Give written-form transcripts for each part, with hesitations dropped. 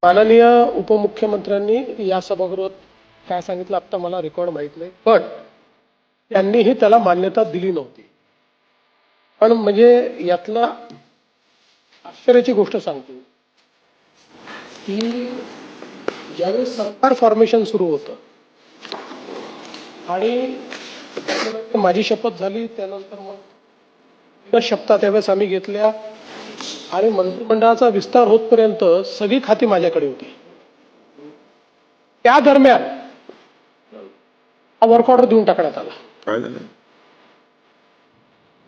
माननीय उपमुख्यमंत्र्यांनी या सभागृहात काय सांगितलं आता मला रेकॉर्ड माहित नाही, पण त्यांनीही त्याला मान्यता दिली नव्हती. पण म्हणजे यातला आश्चर्याची गोष्ट सांगतो की ज्यावेळेस सरकार फॉर्मेशन सुरू होतं आणि माझी शपथ झाली, त्यानंतर मग शपथा त्यावेळेस आम्ही घेतल्या आणि मंत्रिमंडळाचा विस्तार होतपर्यंत सगळी खाती माझ्याकडे होती. त्या दरम्यान वर्क ऑर्डर देऊन टाकण्यात आला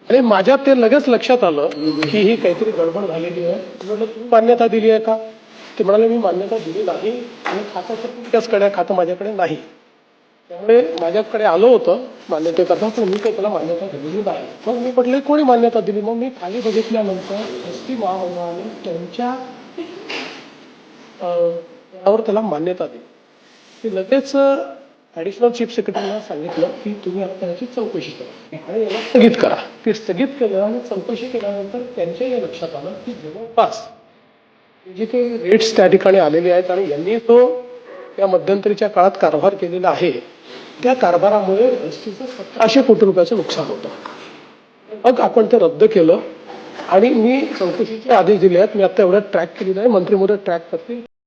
आणि माझ्या ते लगेच लक्षात आलं की ही काहीतरी गडबड झालेली आहे. म्हटलं तुम्ही मान्यता दिली आहे का? ते म्हणाले मी मान्यता दिली नाही आणि खात्याकडे खातं माझ्याकडे नाही. त्यामुळे माझ्याकडे आलं होतं मान्यतेकरता, पण मी काही त्याला मान्यता दिलेली नाही. मग मी म्हटलं कोणी मान्यता दिली? मग मी खाली बघितल्यानंतर एसटी महामंडळाने त्यांच्या त्यावर त्याला मान्यता दिली. ती लगेच ऍडिशनल चीफ सेक्रेटरीला सांगितलं की तुम्ही आता याची चौकशी करा आणि याला स्थगित करा. ती स्थगित केलं आणि चौकशी केल्यानंतर त्यांच्या हे लक्षात आलं की जवळपास जे काही रेट्स त्या ठिकाणी आलेले आहेत आणि यांनी तो या मध्यंतरीच्या काळात कारभार केलेला आहे, त्या कारभारामुळे एसटीचं 1700 कोटी रुपयाचं नुकसान होतं. मग आपण ते रद्द केलं आणि मी चौकशीचे आदेश दिले आहेत. मी आता एवढ्यात ट्रॅक केलेलं आहे, मंत्री महोदय ट्रॅक करतील.